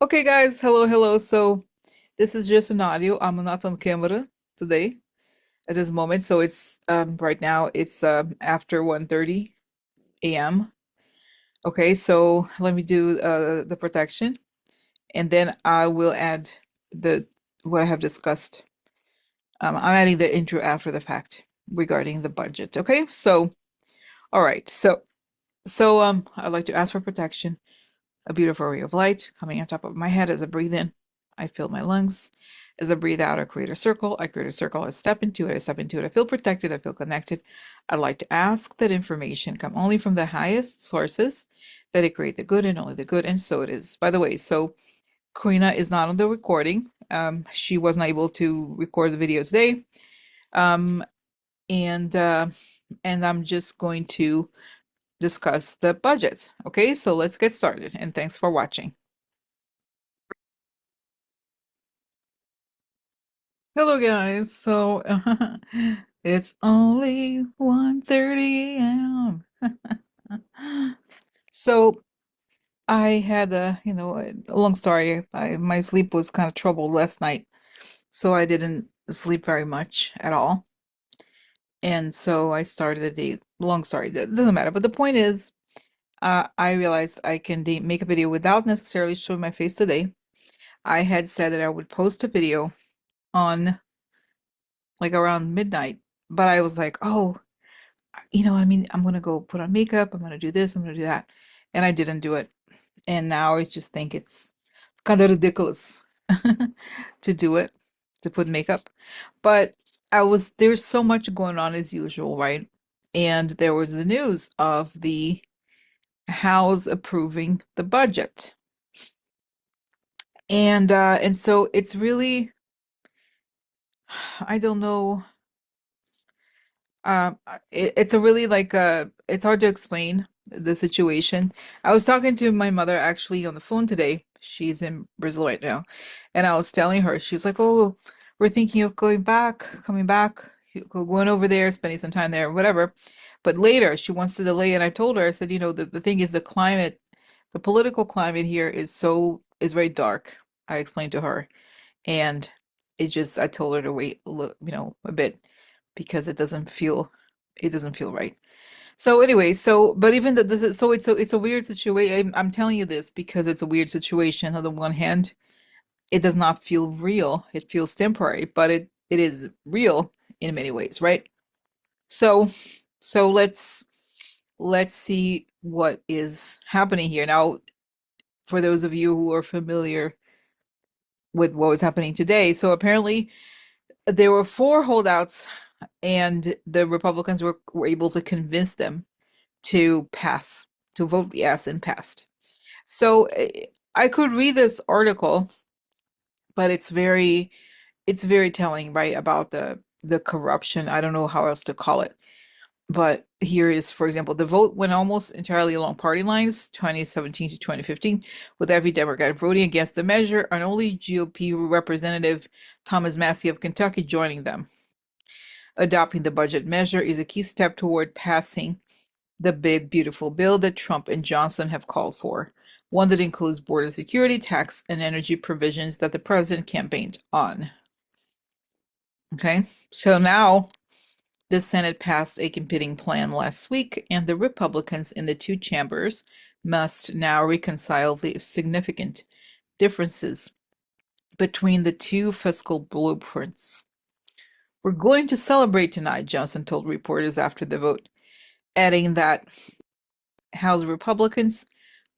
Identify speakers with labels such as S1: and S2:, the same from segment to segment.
S1: Okay, guys, hello. So this is just an audio. I'm not on camera today at this moment. So it's right now it's after 1:30 a.m. Okay, so let me do the protection and then I will add the what I have discussed. I'm adding the intro after the fact regarding the budget. Okay, so all right, so I'd like to ask for protection. A beautiful ray of light coming on top of my head as I breathe in. I fill my lungs. As I breathe out, I create a circle. I create a circle. I step into it. I step into it. I feel protected. I feel connected. I'd like to ask that information come only from the highest sources, that it create the good and only the good. And so it is. By the way, so Karina is not on the recording. She was not able to record the video today. Um, and uh, and I'm just going to discuss the budget. Okay, so let's get started. And thanks for watching. Hello guys. So it's only 1:30 a.m. So I had a long story. My sleep was kind of troubled last night, so I didn't sleep very much at all. And so I started the day. Long story, it doesn't matter. But the point is, I realized I can make a video without necessarily showing my face today. I had said that I would post a video on like around midnight, but I was like, oh, I'm gonna go put on makeup, I'm gonna do this, I'm gonna do that. And I didn't do it. And now I just think it's kind of ridiculous to do it, to put makeup. But there's so much going on as usual, right? And there was the news of the House approving the budget. And so it's really, I don't know. It's a really it's hard to explain the situation. I was talking to my mother actually on the phone today. She's in Brazil right now. And I was telling her, she was like, "Oh, we're thinking of coming back, going over there, spending some time there, whatever." But later she wants to delay. And I told her, I said, the thing is the political climate here is very dark. I explained to her. And I told her to wait a bit because it doesn't feel right. So anyway, but even that this is so it's a weird situation. I'm telling you this because it's a weird situation. On the one hand, it does not feel real. It feels temporary, but it is real in many ways, right? So so let's see what is happening here. Now, for those of you who are familiar with what was happening today, so apparently there were four holdouts, and the Republicans were able to convince them to pass, to vote yes and passed. So I could read this article, but it's very telling, right, about the corruption. I don't know how else to call it. But here is, for example, the vote went almost entirely along party lines, 2017 to 2015, with every Democrat voting against the measure, and only GOP Representative Thomas Massie of Kentucky joining them. Adopting the budget measure is a key step toward passing the big, beautiful bill that Trump and Johnson have called for, one that includes border security, tax, and energy provisions that the president campaigned on. Okay, so now the Senate passed a competing plan last week, and the Republicans in the two chambers must now reconcile the significant differences between the two fiscal blueprints. We're going to celebrate tonight, Johnson told reporters after the vote, adding that House Republicans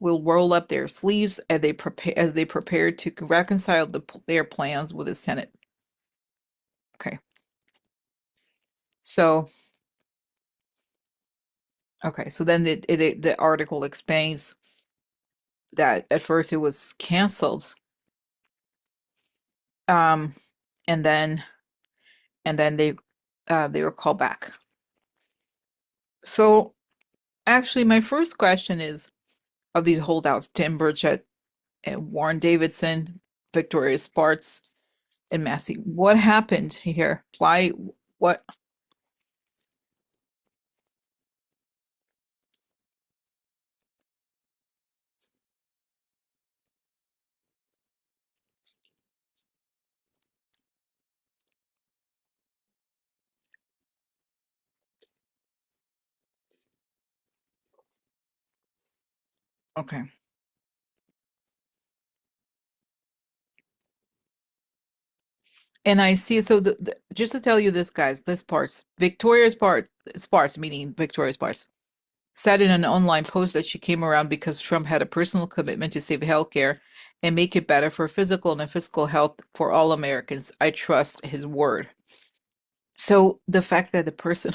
S1: will roll up their sleeves as they prepare to reconcile their plans with the Senate. Okay. So so then the article explains that at first it was canceled, um, and then they were called back. So actually, my first question is, of these holdouts, Tim Burchett and Warren Davidson, Victoria Spartz, and Massey, what happened here? Why? What? Okay. And I see, so just to tell you this, guys, this parts, Sparse, meaning Victoria Sparse, said in an online post that she came around because Trump had a personal commitment to save healthcare and make it better for physical and physical health for all Americans. I trust his word. So the fact that the person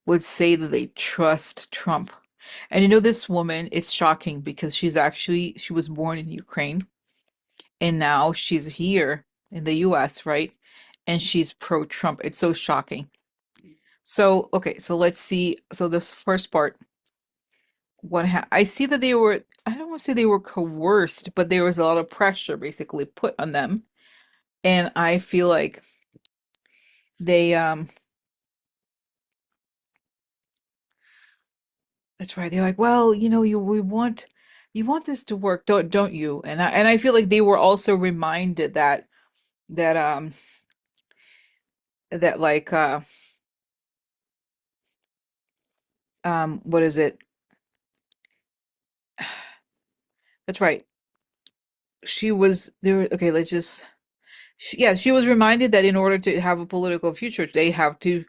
S1: would say that they trust Trump. And you know, this woman, it's shocking because she was born in Ukraine and now she's here in the US, right? And she's pro-Trump. It's so shocking. So, okay, so let's see. So this first part, I see that they were, I don't want to say they were coerced, but there was a lot of pressure basically put on them. And I feel like they, that's right. They're like, well, you want this to work, don't you? And I feel like they were also reminded that that like what is it? That's right. She was there. Okay, yeah, she was reminded that in order to have a political future, they have to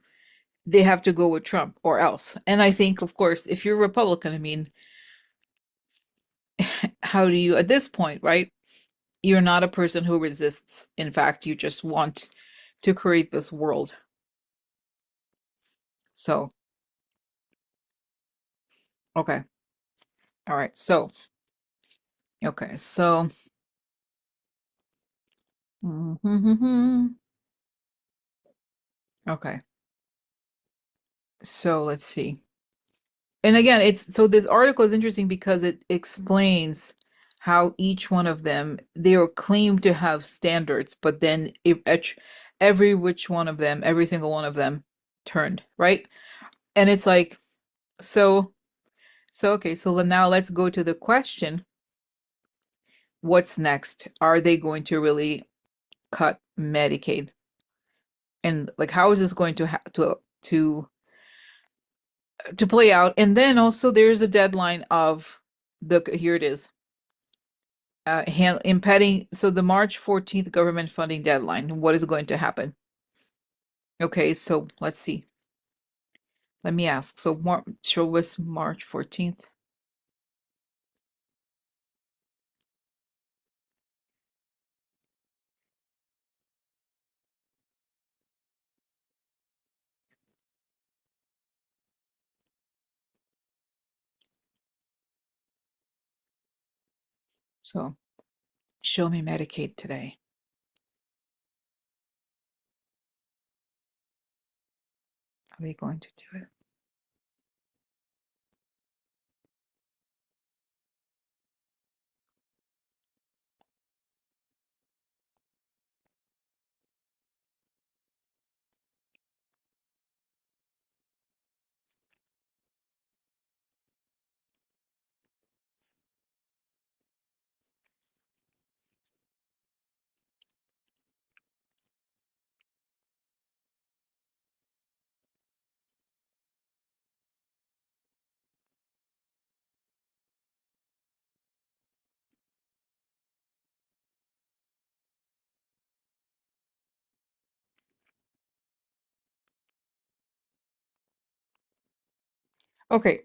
S1: go with Trump or else. And I think, of course, if you're Republican, I mean, how do you at this point, right? You're not a person who resists. In fact, you just want to create this world. So, okay. All right. So, okay. So, okay. So let's see. And again, it's so this article is interesting because it explains how each one of them they are claimed to have standards, but then every which one of them, every single one of them turned, right? And it's like, so okay, so now let's go to the question, what's next? Are they going to really cut Medicaid? And like how is this going to to play out? And then also there's a deadline of the here it is impeding so the March 14th government funding deadline. What is going to happen? Okay, so let's see. Let me ask. So show us March 14th. So show me Medicaid today. Are they going to do it? Okay.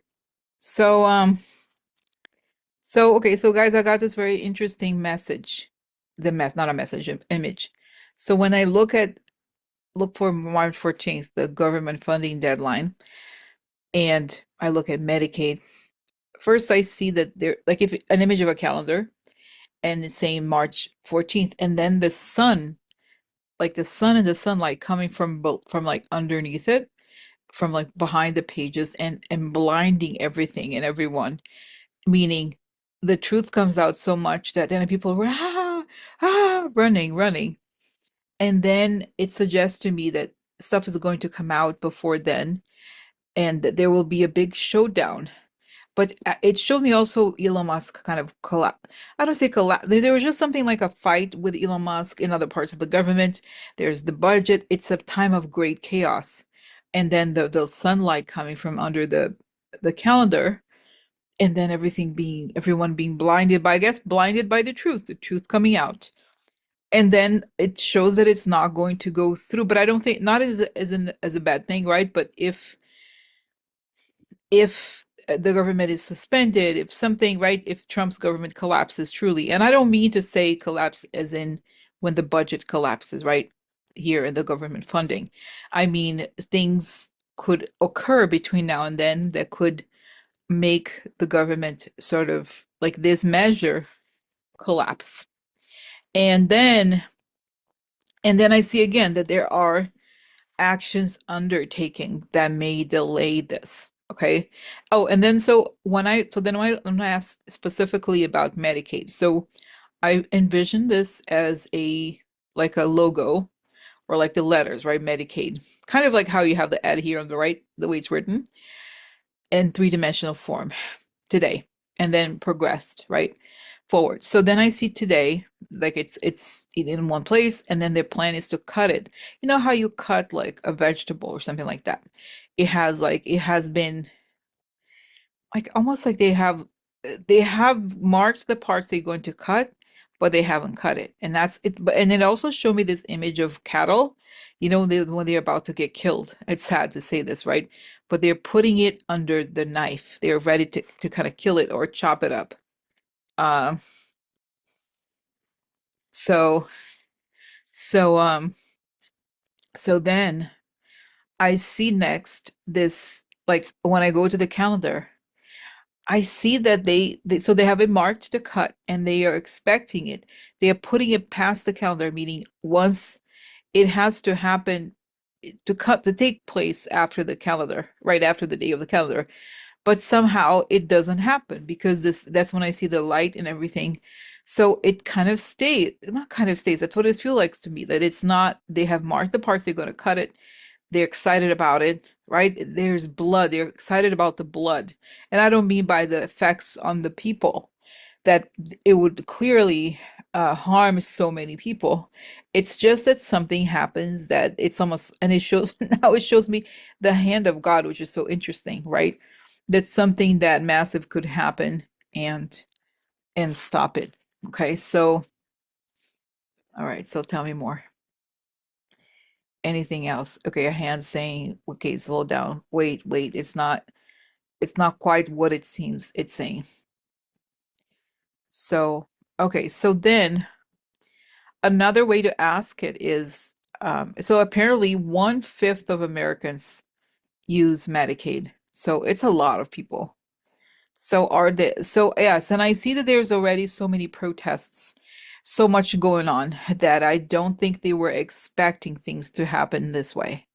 S1: So okay, so guys, I got this very interesting message. Not a message, image. So when I look for March 14th, the government funding deadline, and I look at Medicaid, first I see that there like if an image of a calendar and it's saying March 14th, and then the sun, like the sun and the sunlight coming from like underneath it, from like behind the pages and blinding everything and everyone, meaning the truth comes out so much that then people are running. And then it suggests to me that stuff is going to come out before then and that there will be a big showdown. But it showed me also Elon Musk kind of collapse. I don't say collapse. There was just something like a fight with Elon Musk in other parts of the government. There's the budget. It's a time of great chaos. And then the sunlight coming from under the calendar and then everyone being blinded by, I guess, blinded by the truth coming out. And then it shows that it's not going to go through, but I don't think, not as a bad thing, right? But if the government is suspended, if something, right, if Trump's government collapses truly, and I don't mean to say collapse as in when the budget collapses, right, here in the government funding. I mean, things could occur between now and then that could make the government sort of like this measure collapse. And then and then I see again that there are actions undertaking that may delay this. Okay. Oh, and then so then when I ask specifically about Medicaid. So I envision this as a like a logo or like the letters, right? Medicaid. Kind of like how you have the ad here on the right, the way it's written in three-dimensional form today, and then progressed, right? Forward. So then I see today, like it's in one place, and then their plan is to cut it. You know how you cut like a vegetable or something like that? It has been like almost like they have marked the parts they're going to cut, but they haven't cut it. And that's it. But and it also showed me this image of cattle, when they're about to get killed. It's sad to say this, right? But they're putting it under the knife. They're ready to kind of kill it or chop it up. Um, so so so then I see next this like when I go to the calendar. I see that so they have it marked to cut and they are expecting it. They are putting it past the calendar, meaning once it has to happen to take place after the calendar, right after the day of the calendar. But somehow it doesn't happen because that's when I see the light and everything. So it kind of stays, not kind of stays, that's what it feels like to me, that it's not, they have marked the parts they're going to cut it, they're excited about it, right? There's blood. They're excited about the blood. And I don't mean by the effects on the people that it would clearly harm so many people. It's just that something happens that it's almost, and it shows, now it shows me the hand of God, which is so interesting, right? That something that massive could happen and stop it. Okay, so all right, so tell me more. Anything else? Okay, a hand saying, okay, slow down. Wait, it's not quite what it seems it's saying. So, okay, so then another way to ask it is, so apparently 1/5 of Americans use Medicaid. So it's a lot of people. So yes, and I see that there's already so many protests, so much going on that I don't think they were expecting things to happen this way.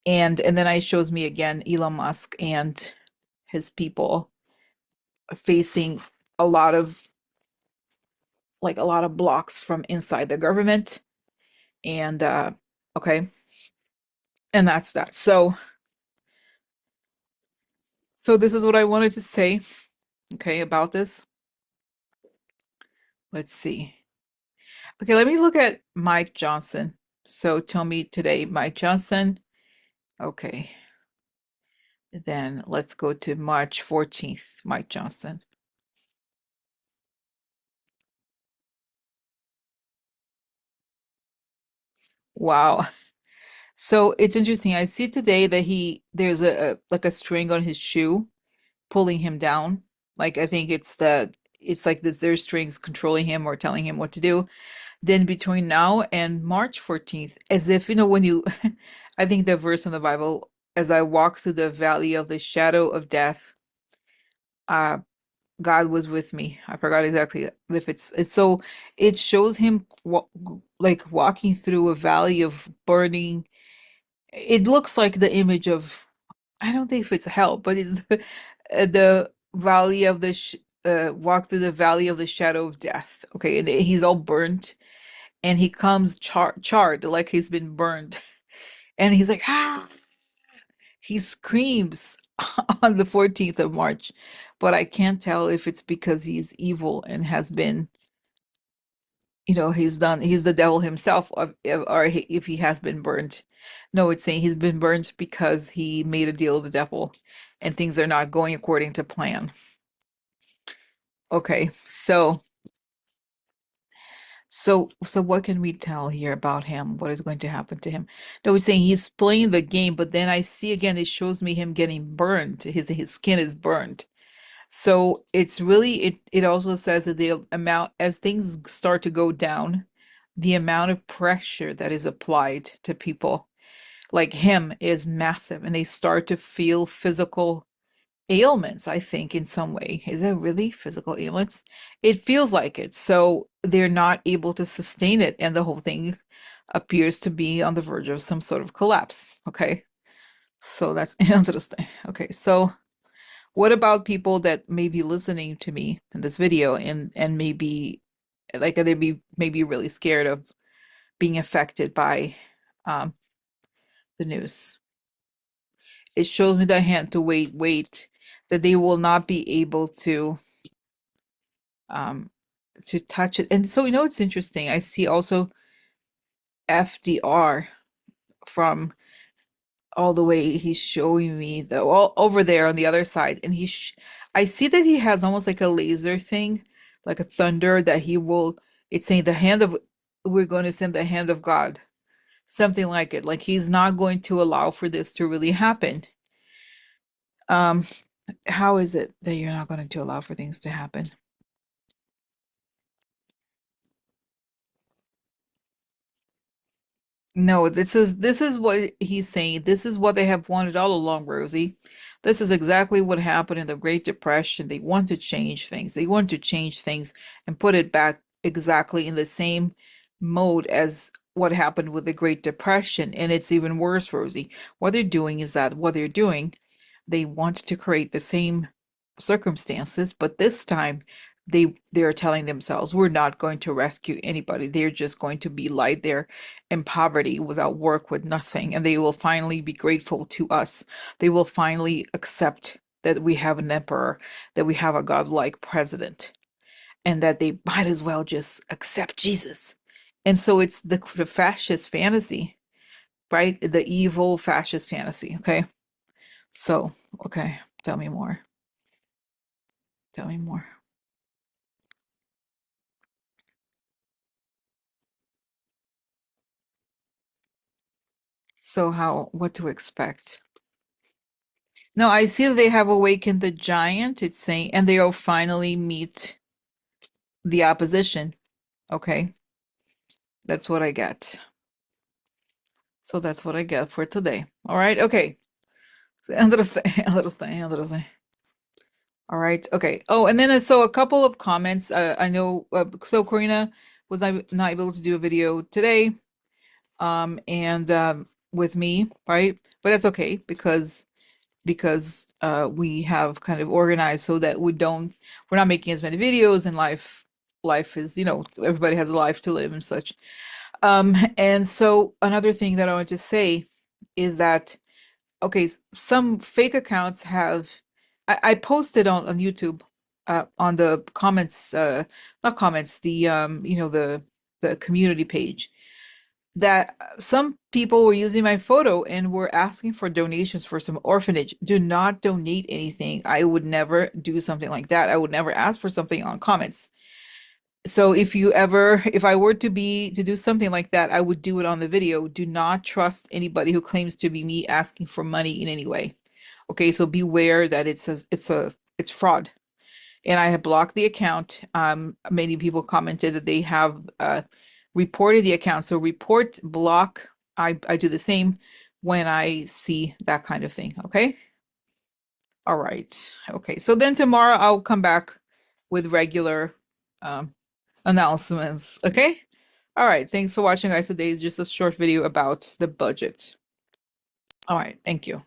S1: And then it shows me again Elon Musk and his people facing a lot of a lot of blocks from inside the government. And okay, and that's that. So this is what I wanted to say, okay, about this. Let's see. Okay, let me look at Mike Johnson. So tell me today, Mike Johnson. Okay. Then let's go to March 14th, Mike Johnson. Wow. So it's interesting. I see today that there's like a string on his shoe pulling him down. Like I think it's like there's strings controlling him or telling him what to do. Then between now and March 14th, as if when you I think the verse in the Bible, as I walk through the valley of the shadow of death, uh God was with me. I forgot exactly if it's so it shows him like walking through a valley of burning. It looks like the image of, I don't think if it's hell, but it's the valley of the sh walk through the valley of the shadow of death. Okay, and he's all burnt, and he comes charred like he's been burned, and he's like ah, he screams on the 14th of March, but I can't tell if it's because he's evil and has been, he's the devil himself, or if he has been burnt. No, it's saying he's been burnt because he made a deal with the devil and things are not going according to plan. Okay, so what can we tell here about him? What is going to happen to him? No, we're saying he's playing the game, but then I see again it shows me him getting burned. His skin is burned. So it's really it also says that the amount as things start to go down, the amount of pressure that is applied to people like him is massive and they start to feel physical ailments, I think, in some way. Is that really physical ailments? It feels like it. So they're not able to sustain it, and the whole thing appears to be on the verge of some sort of collapse. Okay. So that's interesting. Okay. So what about people that may be listening to me in this video and maybe like they be maybe really scared of being affected by um the news? It shows me the hand to wait, that they will not be able um to touch it. And so it's interesting. I see also FDR from all the way he's showing me the all over there on the other side. And I see that he has almost like a laser thing, like a thunder that he will, it's saying the hand of, we're going to send the hand of God, something like it. Like he's not going to allow for this to really happen. Um, how is it that you're not going to allow for things to happen? No, this is what he's saying. This is what they have wanted all along, Rosie. This is exactly what happened in the Great Depression. They want to change things. They want to change things and put it back exactly in the same mode as what happened with the Great Depression. And it's even worse, Rosie. What they're doing, they want to create the same circumstances, but this time they're telling themselves, we're not going to rescue anybody. They're just going to be lie there in poverty without work, with nothing, and they will finally be grateful to us. They will finally accept that we have an emperor, that we have a godlike president, and that they might as well just accept Jesus. And so it's the fascist fantasy, right? The evil fascist fantasy. Okay. So, okay, tell me more. Tell me more. So, what to expect? No, I see that they have awakened the giant, it's saying, and they'll finally meet the opposition. Okay, that's what I get. So that's what I get for today. All right, okay. So, interesting. All right, okay. Oh, and then so a couple of comments. I know, so Karina was not able to do a video today, and with me, right? But that's okay because we have kind of organized so that we're not making as many videos, and life is, everybody has a life to live and such. And so another thing that I want to say is that, okay, some fake accounts have, I posted on YouTube, on the comments, not comments, the the community page, that some people were using my photo and were asking for donations for some orphanage. Do not donate anything. I would never do something like that. I would never ask for something on comments. So if I were to do something like that, I would do it on the video. Do not trust anybody who claims to be me asking for money in any way. Okay, so beware that it's fraud. And I have blocked the account. Many people commented that they have reported the account. So report, block. I do the same when I see that kind of thing. Okay. All right. Okay. So then tomorrow I'll come back with regular um, announcements. Okay. All right. Thanks for watching, guys. Today is just a short video about the budget. All right. Thank you.